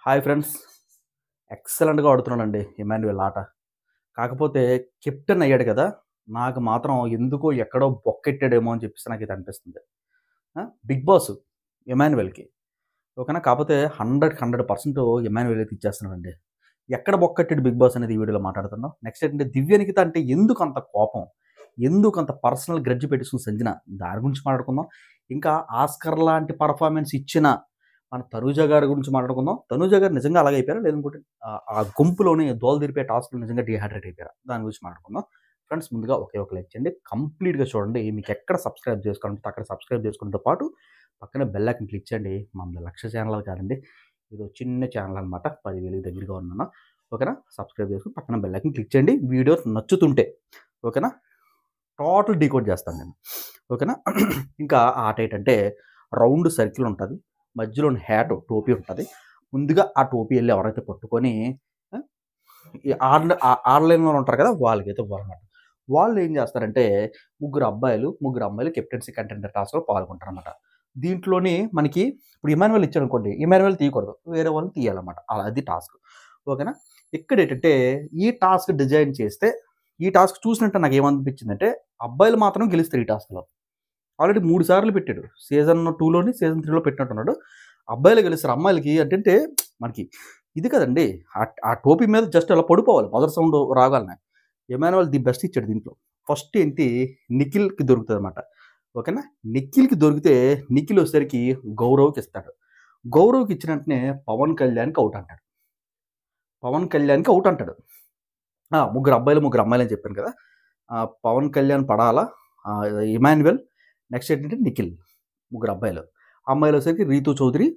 Hi friends. ఎక్సలెంట్‌గా ఆడుతున్నాడండి ఇమాన్యుయల్ ఆట. కాకపోతే కెప్టెన్ అయ్యాడు కదా! నాకు మాత్రం ఎందుకో ఎక్కడో బొక్కెట్టాడేమో అని చెప్పేసి నాకైతే అనిపిస్తుంది. బిగ్ బాస్ ఇమాన్యుయల్‌కి. ఓకేనా. కాపోతే 100కి 100% ఇమాన్యుయల్ అయితే ఇచ్చేస్తున్నాడండి. ఎక్కడ బొక్కెట్టాడు బిగ్ బాస్ అనేది ఈ వీడియోలో మాట్లాడుతున్నాం. నెక్స్ట్ ఏంటంటే దివ్యనికిత అంటే ఎందుకంత కోపం? ఎందుకంత పర్సనల్ గ్రడ్జ్ పెట్టేసుకుంది సంజన? దాని గురించి మాట్లాడుకుందాం. ఇంకా ఆస్కార్ లాంటి పెర్ఫార్మన్స్ ఇచ్చిన మన తనూజ గారి గురించి మాట్లాడుకుందాం. తనూజ గారు నిజంగా అలాగే అయిపోయారా? లేదనుకుంటే ఆ గుంపులోని దోల తీరిపే టాస్క్‌లో నిజంగా డీహైడ్రేట్ అయిపోయారా? దాని గురించి మాట్లాడుకుందాం. ఫ్రెండ్స్ ముందుగా ఒకే ఒక లైక్ చేయండి. కంప్లీట్‌గా చూడండి. మీకు ఎక్కడ సబ్స్క్రైబ్ చేసుకోవాలంటే అక్కడ సబ్స్క్రైబ్ చేసుకోవడంతో పాటు పక్కన బెల్ ఐకాన్ క్లిక్ చేయండి. మనది లక్ష ఛానల్ కాదండి. ఇదో చిన్న ఛానల్ అనమాట. 10,000కి దగ్గరగా ఉన్నాను. ఓకేనా. సబ్స్క్రైబ్ చేసుకొని పక్కన బెల్ ఐకాన్ క్లిక్ చేయండి. వీడియో నచ్చుతుంటే ఓకేనా. టోటల్ డీకోడ్ చేస్తాను నేను. ఓకేనా. ఇంకా ఆ ఆట ఏంటంటే రౌండ్ సర్కిల్ ఉంటది. మధ్యలో హ్యాట్ టోపీ ఉంటది. ముందుగా ఆ టోపీ ఎళ్లి ఎవరైతే పట్టుకొని ఆహ్, ఈ ఆన్‌లైన్‌లో ఉంటారు కదా! వాళ్ళకైతే ఇవ్వాలన్నమాట. వాళ్ళు ఏం చేస్తారంటే ముగ్గురు అమ్మాయిలు కెప్టెన్సీ కంటెండర్ టాస్క్‌లో పాల్గొంటారన్నమాట. దీంట్లోని మనకి ఇప్పుడు ఇమాన్యుయల్ ఇచ్చాడనుకోండి. ఇమాన్యుయల్ తీయకూడదు. వేరే వాళ్ళని తీయాలన్నమాట. అలా అది టాస్క్. ఓకేనా. ఇక్కడేంటంటే ఈ టాస్క్ డిజైన్ చేస్తే ఈ టాస్క్ చూసినట్టు నాకేమనిపించిందంటే అబ్బాయిలు మాత్రం గెలుస్తారు ఈ టాస్క్‌లో. ఆల్రెడీ 3 సార్లు పెట్టాడు. సీజన్ 2లోని, సీజన్ 3లో పెట్టినట్టున్నాడు. అబ్బాయిలే గెలుస్తారు. అమ్మాయిలకి ఏంటంటే మనకి ఇది కదండీ! ఆ టోపీ మీద జస్ట్ అలా పడిపోవాలి. బజర్ సౌండ్ రాగాలనే. ఇమాన్యుయల్ ది బెస్ట్ ఇచ్చాడు దీంట్లో. ఫస్ట్ ఏంటి నిఖిల్‌కి దొరుకుతదనమాట. ఓకేనా. నిఖిల్‌కి దొరికితే నిఖిల్ వచ్చేసరికి గౌరవ్‌కి ఇస్తాడు. గౌరవ్‌కి ఇచ్చిన వెంటనే పవన్ కళ్యాణ్‌కి ఔట్ అంటాడు. పవన్ కళ్యాణ్‌కి ఔట్ అంటాడు. ముగ్గురు అబ్బాయిలు, ముగ్గురు అమ్మాయిలని చెప్పాను కదా! పవన్ కళ్యాణ్ పడాల, ఇమాన్యుయల్, నెక్స్ట్ ఏంటంటే నిఖిల్. ముగ్గురు అబ్బాయిలు. అమ్మాయిలొచ్చేసరికి రీతూ చౌదరి,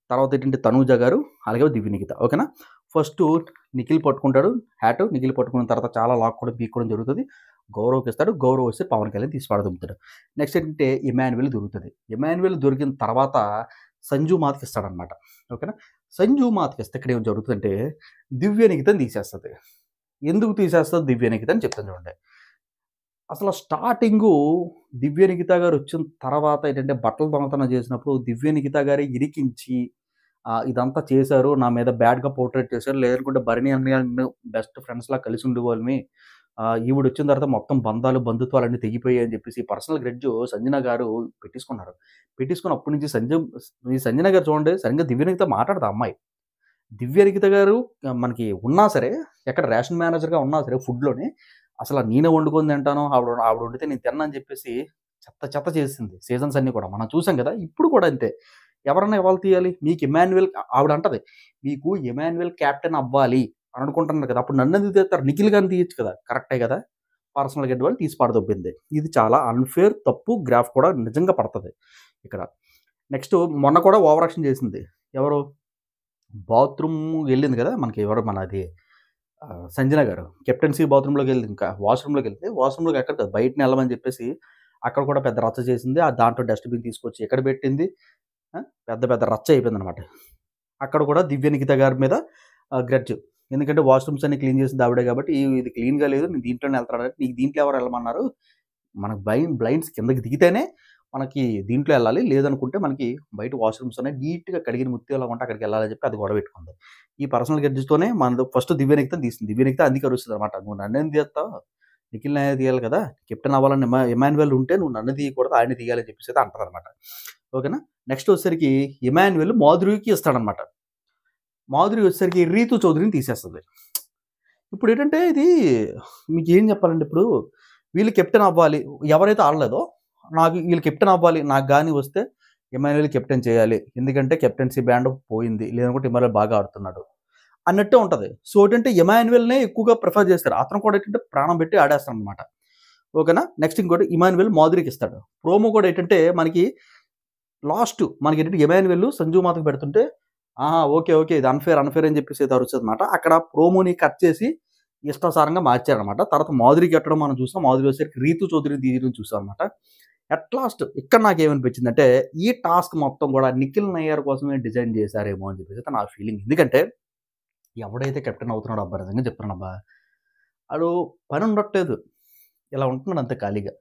తర్వాత ఏంటంటే తనూజ గారు, అలాగే దివ్యనిఖిత. ఓకేనా. ఫస్టు నిఖిల్ పట్టుకుంటాడు హ్యాటు. నిఖిల్ పట్టుకున్న తర్వాత చాలా లాక్కోవడం, పీక్కోవడం జరుగుతది. గౌరవ్‌కి ఇస్తాడు. గౌరవ్ వస్తే పవన్ కళ్యాణ్ తీసి పడదొబ్బుతాడు. నెక్స్ట్ ఏంటంటే ఇమాన్యుయల్ దొరుకుతది. ఇమాన్యుయల్ దొరికిన తర్వాత సంజు మాత్కి ఇస్తాడనమాట. ఓకేనా. సంజు మాత్కి ఇస్తే ఇక్కడ ఏం జరుగుతదంటే దివ్యనిఖితని తీసేస్తది. ఎందుకు తీసేస్తది దివ్యనిఖిత అని చెప్తాను చూడండి. అసల స్టార్టింగు 'దివ్య నిఖిత' గారొచ్చిన తర్వాత ఏంటంటే, బట్టలు దొంగతనం చేసినప్పుడు 'దివ్య నిఖిత' గారే ఇరికించి ఇదంతా చేశారు. నా మీద బ్యాడ్‌గా పోర్ట్రేట్ చేశారు. లేదనుకుంటే 'భరణి' అన్నయ్య నేను బెస్ట్ ఫ్రెండ్స్‌లా కలిసి ఉండేవాళ్ళమి. ఈవిడొచ్చిన తర్వాత మొత్తం బంధాలు, బంధుత్వాలన్నీ తెగిపోయాయి అని చెప్పేసి పర్సనల్ గ్రడ్జ్ సంజన గారు పెట్టేసుకున్నారు. పెట్టేసుకొని అప్పటి నుంచి ఈ సంజన గారు చూడండి సరిగ్గా 'దివ్య నిఖిత' మాట్లాడదు ఆ అమ్మాయి. 'దివ్య నిఖిత' గారు మనకి ఉన్నా సరే, ఎక్కడ రేషన్ మేనేజర్‌గా ఉన్నా సరే ఫుడ్‌లోని అసల నేనే వండుకొని తింటాను. ఆవిడ ఆవిడ వండితే నేను తిననని చెప్పేసి చెత్త చెత్త చేసేసింది సీజన్స్ అన్నీ కూడా. మనం చూసాం కదా! ఇప్పుడు కూడా అంతే. ఎవరన్నా ఎవళ్ళు తీయాలి? మీకు ఇమాన్యుయల్ ఆవిడంటది. మీకు ఇమాన్యుయల్ కెప్టెన్ అవ్వాలి అని అనుకుంటున్నారు కదా! అప్పుడు నన్నెందుకు తీస్తారు? నిఖిల్ గారిని తీయొచ్చు కదా! కరెక్టే కదా! పర్సనల్ గెడ్ వాళ్ళు తీసి పడదొబ్బింది. ఇది చాలా అన్‌ఫేర్ తప్పు గ్రాఫ్ కూడా నిజంగా పడతది ఇక్కడ. నెక్స్ట్ మొన్న కూడా ఓవర్ యాక్షన్ చేసింది. ఎవరు? బాత్రూమ్ ఎళ్ళింది కదా! మనకి ఎవరు మనది సంజన గారు. కెప్టెన్సీ బాత్రూమ్‌లోకెళ్ళింది ఇంకా వాష్‌రూమ్‌లోకెళ్తే వాష్‌రూమ్‌లోకి ఎక్కడ కాదు బయటనే ఎళ్ళమని చెప్పేసి అక్కడ కూడా పెద్ద రచ్చ చేసింది. దాంట్లో డస్ట్‌బిన్ తీసుకొచ్చి ఎక్కడ పెట్టింది. ఆ! పెద్ద పెద్ద రచ్చ అయిపోయిందనమాట. అక్కడ కూడా దివ్య నిఖిత గారి మీద గ్రడ్జ్. ఎందుకంటే వాష్‌రూమ్స్ అన్ని క్లీన్ చేసింది ఆవిడే కాబట్టి ఇది క్లీన్‌గా లేదు. నేను దీంట్లోనే ఎళ్తానంటే నీకు దీంట్లో ఎవరు ఎళ్ళమన్నారు? మనకు బ్లైండ్స్ కిందకి దిగితేనే మనకి దీంట్లో ఎళ్ళాలి. లేదనుకుంటే మనకి బయట వాష్‌రూమ్స్ అనేవి నీట్‌గా కడిగిన ముత్యాలుగా ఉంటే అక్కడికెళ్ళాలని చెప్పి అది గొడవ పెట్టుకుంది. ఈ పర్సనల్ గ్రడ్జ్‌తోనే మనది ఫస్ట్ దివ్య నిఖితని తీసింది. దివ్య నిఖిత అందుకే అరుస్తదనమాట. "నువ్వు నన్నెందుకు తీత్తావు? నిఖిల్‌నే తీయాలి కదా! కెప్టెన్ అవ్వాలని ఇమాన్యుయల్ ఉంటే నువ్వు నన్ను తీయకూడదు. ఆయన్ని తీయాలి" అని చెప్పేసి అయితే అంటదనమాట. ఓకేనా. నెక్స్ట్ వచ్చేసరికి ఇమాన్యుయల్ మాధురికి ఇస్తాడనమాట. మాధురి వచ్చేసరికి రీతూ చౌదరిని తీసేస్తది. ఇప్పుడేంటంటే ఇది మీకేం చెప్పాలంటే ఇప్పుడు వీళ్ళు కెప్టెన్ అవ్వాలి. ఎవరైతే ఆడలేదో నాకు వీళ్ళు కెప్టెన్ అవ్వాలి. నాకు గాని వస్తే ఇమాన్యుయల్ కెప్టెన్ చేయాలి. ఎందుకంటే కెప్టెన్సీ బ్యాండ్ పోయింది. లేదనుకుంటే ఇమాన్యుయల్ బాగా ఆడుతున్నాడు. అన్నట్టే ఉంటది. సో, ఏంటంటే ఇమాన్యుయల్‌నే ఎక్కువగా ప్రిఫర్ చేస్తారు. అతను కూడా ఏంటంటే ప్రాణం పెట్టి ఆడేస్తాడనమాట. ఓకేనా. నెక్స్ట్ ఇంకోటి ఇమాన్యుయల్ మాధురికి ఇస్తాడు. ప్రోమో కూడా ఏంటంటే మనకి లాస్ట్ మనకేంటంటే ఇమాన్యుయల్ సంజు మాతకు పెడుతుంటే ఓకే. ఓకే. ఇది అన్‌ఫేర్ అని చెప్పేసి అయితే అరుస్తదనమాట. అక్కడ ప్రోమోని కట్ చేసి ఇష్టాసారంగా మార్చారనమాట. తర్వాత మాధురికి ఎట్టడం మనం చూసాం. మాధురి వచ్చేసరికి రీతూ చౌదరిని తీయడం చూసామనమాట. అట్ లాస్ట్ ఇక్కడ నాకేమనిపించిందంటే ఈ టాస్క్ మొత్తం కూడా నిఖిల్ నయ్యర్ కోసమే డిజైన్ చేశారేమో అని చెప్పేసి అయితే నా ఫీలింగ్. ఎందుకంటే ఎవడైతే కెప్టెన్ అవుతున్నాడో అబ్బా! నిజంగా చెప్తున్నానబ్బా! ఆడు పని ఉండట్లేదు. ఇలా ఉంటున్నాడు అంతే ఖాళీగా.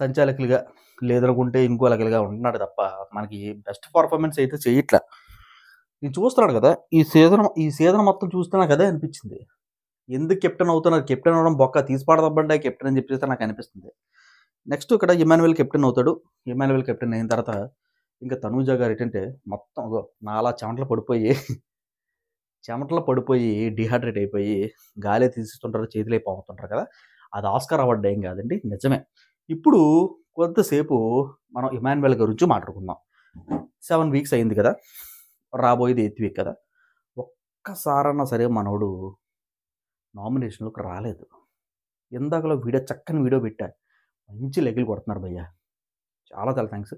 సంచాలకులుగా లేదనుకుంటే ఇంకో రకాలుగా ఉంటున్నాడు తప్ప మనకి బెస్ట్ పర్ఫార్మన్స్ అయితే చేయట్ల. నేను చూస్తున్నాను కదా! ఈ సీజన్ మొత్తం చూస్తే నాకదే అనిపించింది. ఎందుకు కెప్టెన్ అవుతున్నారు? కెప్టెన్ అవ్వడం బొక్క. తీసి పడదొబ్బండే కెప్టెన్ అని చెప్పేసి నాకనిపిస్తుంది. నెక్స్ట్ ఇక్కడ ఇమ్మాన్యుయల్ కెప్టెన్ అవుతాడు. ఇమ్మాన్యుయల్ కెప్టెన్ అయిన తర్వాత ఇంకా తనూజ గారు ఏంటంటే మొత్తం నాలా చెమటలో పడిపోయి డీహైడ్రేట్ అయిపోయి గాలే తీసేస్తుంటారు, చేతులే పాముతుంటారు కదా! అది ఆస్కార్ అవార్డ్ ఏం కాదండి. నిజమే. ఇప్పుడు కొంతసేపు మనం ఇమ్మాన్యుయల్ గురించి మాట్లాడుకుందాం. 7 వీక్స్ అయింది కదా! రాబోయేది 8థ్ వీక్ కదా! ఒక్కసారన్నా సరే మనోడు నామినేషన్‌లోకి రాలేదు. ఇందాకలో చక్కని వీడియో పెట్టా. మంచి లెగ్గులు కొడుతున్నారు భయ్యా. చాలా చాలా థాంక్స్.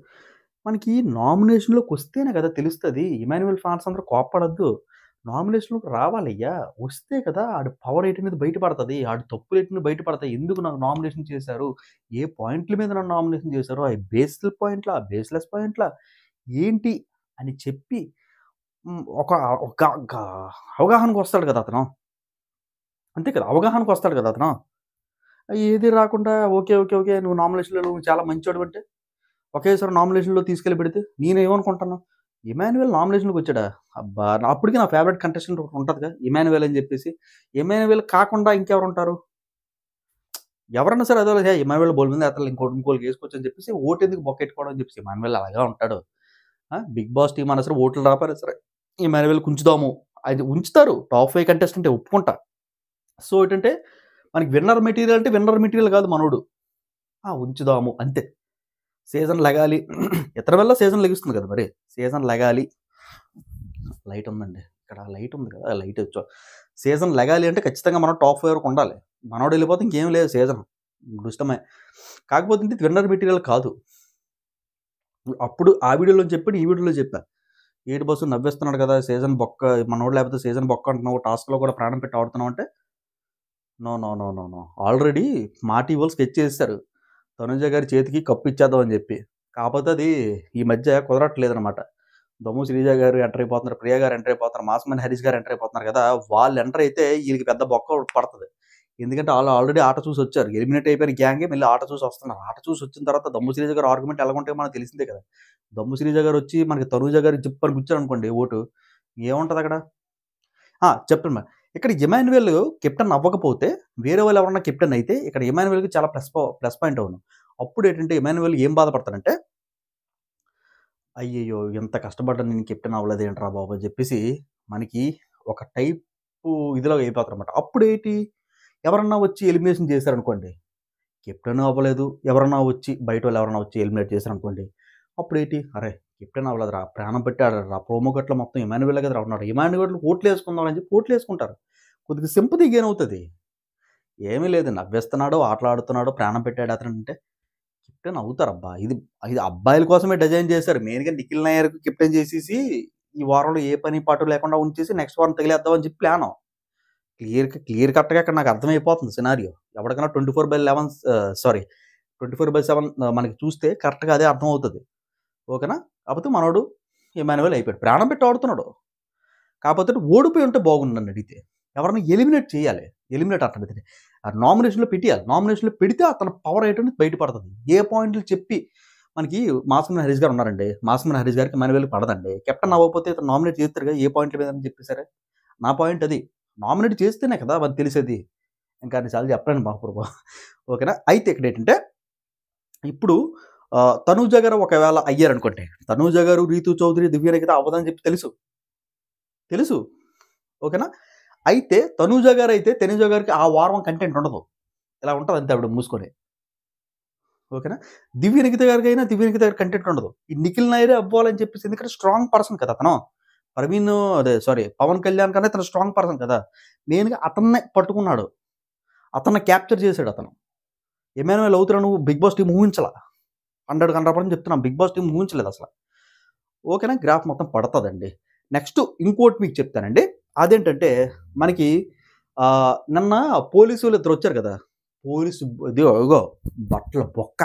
మనకి నామినేషన్‌లోకొస్తేనే కదా తెలుస్తది. ఇమ్మాన్యుయల్ ఫాన్స్ అందరూ కోప్పడొద్దు. నామినేషన్‌లోకి రావాలయ్యా. వస్తే కదా ఆడి పవర్ ఏంటనేది బయట పడతది. ఆడి తప్పులేంటనేది బయట పడతాయి. ఎందుకు నాకు నామినేషన్ చేశారు? ఏ పాయింట్‌ల మీద నన్ను నామినేషన్ చేశారు? అయి బేస్డ్ పాయింట్‌లా? బేస్‌లెస్ పాయింట్‌లా? ఏంటి అని చెప్పి ఒక ఒక గ అవగాహనకొస్తాడు కదా అతను. అంతే కదా! అవగాహనకొస్తాడు కదా అతను. ఏది రాకుండా ఓకే. ఓకే. ఓకే. నువ్వు నామినేషన్‌లో నువ్వు చాలా మంచోడివంటే ఒకేసారి నామినేషన్‌లో తీసుకెళ్ళి పెడితే నేనేమనుకుంటాను? ఇమ్మాన్యుయల్ నామినేషన్‌లోకొచ్చాడా? అబ్బా! అప్పటికి నా ఫేవరెట్ కంటెస్టెంట్ ఒకటి ఉంటదిగా ఇమ్మాన్యుయల్ అని చెప్పేసి. ఇమ్మాన్యుయల్ కాకుండా ఇంకెవరుంటారు? ఎవరన్నా సరే అదోలా "హే! ఇమ్మాన్యుయల్ బోలెడు మంది ఏత్తర్లు ఇంకోళ్ళకి ఏసుకోవచ్చు" అని చెప్పేసి ఓటెందుకు బొక్కెట్టుకోవడం అని చెప్పేసి ఇమ్మాన్యుయల్ అలాగే ఉంటాడు. బిగ్ బాస్ టీమ్ అన్నా సరే ఓట్లు రాకపోయినా సరే ఇమ్మాన్యుయల్‌కి ఉంచుదాము. అది ఉంచుతారు. టాప్ 5 కంటెస్టెంటే ఒప్పుకుంటా. సో, ఏంటంటే మనకి విన్నర్ మెటీరియల్ అంటే విన్నర్ మెటీరియల్ కాదు మనోడు. ఉంచుదాము అంతే. సీజన్ లెగాలి. ఇతని వల్ల సీజన్ లెగుస్తుంది కదా మరి. సీజన్ లెగాలి. లైట్ ఉందండి. ఇక్కడ లైట్ ఉంది కదా! లైట్ సీజన్ లెగాలి అంటే ఖచ్చితంగా మనం టాప్ 5 వరకు ఉండాలి. మనోడు వెళ్ళిపోతే ఇంకేం లేదు సీజన్. దుష్టమే. కాకపోతే ఇది విన్నర్ మెటీరియల్ కాదు. అప్పుడు ఆ వీడియోలో చెప్పాడు. ఈ వీడియోలో చెప్పా. ఏటి బస్సు నవ్వేస్తున్నాడు కదా! సీజన్ బొక్క మనోడు లేకపోతే సీజన్ బొక్క అంటున్నావు. టాస్క్‌లో కూడా ప్రాణం పెట్టి ఆడుతున్నావు అంటే no, no, no, no, no. Already Maa TV వాళ్ళు స్కెచ్ చేసేసారు. తనుజ గారి చేతికి కప్ ఇచ్చేద్దాం అని చెప్పి. కాపోతే అది ఈ మధ్య కుదరట్లేదనమాట. దమ్ము శ్రీజ గారు ఎంటర్ అయిపోతున్నారు. ప్రియ గారు ఎంటర్ అయిపోతున్నారు. మాస్‌మన్ హరీష్ గారు ఎంటర్ అయిపోతున్నారు కదా! వాళ్ళు ఎంటర్ అయితే ఈళ్ళకి పెద్ద బొక్క ఒకటి పడతది. ఎందుకంటే ఆళ్ళు ఆల్రెడీ ఆట చూసొచ్చారు. ఎలిమినేట్ అయిపోయిన గ్యాంగే మళ్ళీ ఆట చూసి వస్తున్నారు. ఆట చూసి వచ్చిన తర్వాత దమ్ము శ్రీజ గారి ఆర్గ్యుమెంట్ ఎలాగుంటాయో మనకు తెలిసిందే కదా! దమ్ము శ్రీజ గారు వచ్చి మనకి తనూజ గారికి జిప్పని గుచ్చారనుకోండి ఓటు. ఏముంటదక్కడ? చెప్తున్నా. ఇక్కడ ఇమాన్యుయల్ కెప్టెన్ అవ్వకపోతే వేరే వాళ్ళు ఎవరన్నా కెప్టెన్ అయితే ఇక్కడ ఇమాన్యుయల్‌కి చాలా ప్లస్ పాయింట్ అవును. అప్పుడేంటంటే ఇమాన్యుయల్ ఏం బాధపడతాడంటే, అయ్యయ్యో! ఎంత కష్టపడ్డాను నేను కెప్టెన్ అవ్వలేదేంట్రా బాబు అని చెప్పేసి మనకి ఒక టైపు ఇదిలో అయిపోతారనమాట. అప్పుడేటి ఎవరన్నా వచ్చి ఎలిమినేషన్ చేశారనుకోండి, కెప్టెన్ అవ్వలేదు. ఎవరన్నా వచ్చి బయటోళ్ళు ఎవరన్నా వచ్చి ఎలిమినేట్ చేశారనుకోండి, అప్పుడేటి అరే! కెప్టెన్ అవ్వలేదురా ప్రాణం పెట్టి ఆడాడురా ప్రోమో కట్‌లో మొత్తం ఇమాన్యుయలే కదరా ఉన్నాడు. ఇమాన్యుయల్ ఓట్లేసుకుందాం అని చెప్పి ఓట్లేసుకుంటారు. కొద్దిగా సింపతి గెయిన్ అవుతది. ఏమీ లేదు నవ్వేస్తున్నాడు, ఆటలాడుతున్నాడు, ప్రాణం పెట్టాడు అతనంటే కెప్టెన్ అవుతారబ్బా! ఇది ఇది అబ్బాయిల కోసమే డిజైన్ చేశారు. మెయిన్‌గా నిఖిల్ నాయర్‌కి కెప్టెన్ చేసేసి, ఈ వారంలో ఏ పని పాటు లేకుండా ఉంచేసి నెక్స్ట్ వారం తగిలేద్దాం అని చెప్పి ప్లాను. క్లియర్ కట్‌గా ఇక్కడ నాకు అర్థమైపోతుంది సినారియో. ఎవడికైనా 24/11 సారీ 24/7 మనకి చూస్తే కరెక్ట్‌గా అదే అర్థమవుతది. ఓకేనా? కాపోతే మనోడు ఇమాన్యుయల్ అయిపోయాడు. ప్రాణం పెట్టి ఆడుతున్నాడు. కాపోతే ఓడిపోయి ఉంటే బాగుండు నన్నడిగితే. ఎవరైనా ఎలిమినేట్ చేయాలి. ఎలిమినేట్ అంటాను. నామినేషన్‌లో పెట్టియాలి. నామినేషన్‌లో పెడితే అతని పవర్ ఏంటో బయట పడతది. ఏ పాయింట్లు చెప్పి మనకి మాస్‌మన్ హరీష్ గారు ఉన్నారండి. మాస్‌మన్ హరీష్ గారికి ఇమాన్యుయల్‌కి పడదండి. కెప్టెన్ అవ్వకపోతే ఇతను నామినేట్ చేస్తారుగా ఏ పాయింట్ల మీద అని చెప్పేసారు. నా పాయింట్ అది. నామినేట్ చేస్తేనే కదా మనకు తెలిసేది. ఇంకా అన్ని సార్లు చెప్పలేను మహాప్రభు. ఓకేనా? అయితే ఇక్కడేంటంటే ఇప్పుడు తనూజ గారు ఒకవేళ అయ్యారనుకోండి. తనూజ గారు, రీతూ చౌదరి, దివ్య నిఖిత అవ్వదని చెప్పి తెలుసు. తెలుసు. ఓకేనా? అయితే తనూజ గారైతే తనూజ గారికి ఆ వారం కంటెంట్ ఉండదు. ఇలా ఉంటది అంతే ఆవిడ మూసుకొని. ఓకేనా? దివ్య నిఖిత గారికైనా దివ్య నిఖిత గారి కంటెంట్ ఉండదు. ఈ నిఖిల్ నాయరే అవ్వాలని చెప్పేసి ఎందుకంటే స్ట్రాంగ్ పర్సన్ కదా అతను. పవన్ కళ్యాణ్ కన్నా ఇతను స్ట్రాంగ్ పర్సన్ కదా! మెయిన్‌గా అతన్నే పట్టుకున్నాడు. అతన్ని క్యాప్చర్ చేసాడు అతను. ఇమాన్యుయల్ అవుతారని బిగ్ బాస్ టీమ్ ఊహించలా. 100కి 100% చెప్తున్నాం. బిగ్ బాస్ టీమ్ ఊహించలేదసల. ఓకేనా? గ్రాఫ్ మొత్తం పడతదండి. నెక్స్ట్ ఇంకోటి మీకు చెప్తానండి. అదేంటంటే మనకి నిన్న పోలీసోళ్ళిద్దరొచ్చారు కదా! ఇగో బట్టల బొక్క.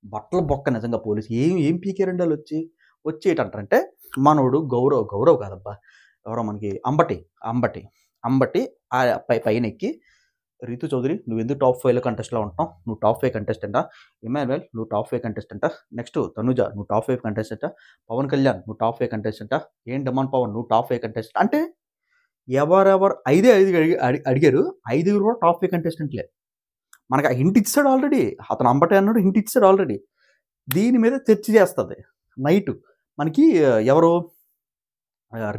బట్టల బొక్క నిజంగా పోలీసు. ఏం పీకారండి ఆళ్ళొచ్చి? వచ్చి ఏటంటారంటే మనోడు గౌరవ్ కాదబ్బా! ఎవరో మనకి అంబటి పైనెక్కి రీతు చౌదరి నువ్వెందుకు టాప్ 5లో కంటెస్ట్‌లో ఉంటున్నావు? నువ్వు టాప్ 5 కంటెస్టెంటా? ఇమ్మాన్యుయల్ నువ్వు టాప్ 5 కంటెస్టెంటా? నెక్స్ట్ తనుజ నువ్వు టాప్ 5 కంటెస్టెంటా? పవన్ కళ్యాణ్ నువ్వు టాప్ 5 కంటెస్టెంటా? డమాన్ పవన్ నువ్వు టాప్ 5 కంటెస్టెంట్ అంటే ఎవరెవరు ఐదే ఐదుగురు అడిగారు. ఐదుగురు కూడా టాప్ 5 కంటెస్టెంట్‌లే. మనకు ఆ హింట్ ఇచ్చేసాడు ఆల్రెడీ. అతను అంబటే అన్నాడు హింట్ ఇచ్చేసాడు ఆల్రెడీ. దీని మీద చర్చ చేస్తది నైట్. మనకి ఎవరు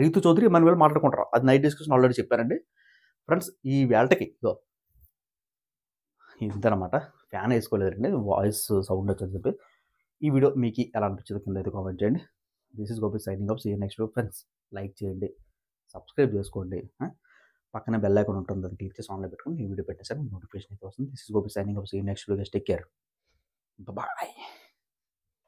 రీతు చౌదరి, ఇమ్మాన్యుయల్ మాట్లాడుకుంటారు. అది నైట్ డిస్కషన్ ఆల్రెడీ చెప్పానండి. ఫ్రెండ్స్ ఈ వేళకి ఇగో ఇంతనమాట. ఫ్యాన్ ఏసుకోలేదండి. వాయిస్ సౌండ్ వచ్చని చెప్పి. ఈ వీడియో మీకు ఎలా అనిపించిందో కింద అయితే కామెంట్ చేయండి. This is Gopi signing off. See you next video friends. Like చేయండి. సబ్స్క్రైబ్ చేసుకోండి. పక్కన బెల్ ఐకాన్ ఉంటుంది. అది క్లిక్ చేసి ఆన్‌లో పెట్టుకొని ఈ వీడియో పెట్టేసాను. నోటిఫికేషన్ అయితే వస్తుంది. This is Gopi signing off. See you next video. Guys take care. Bye.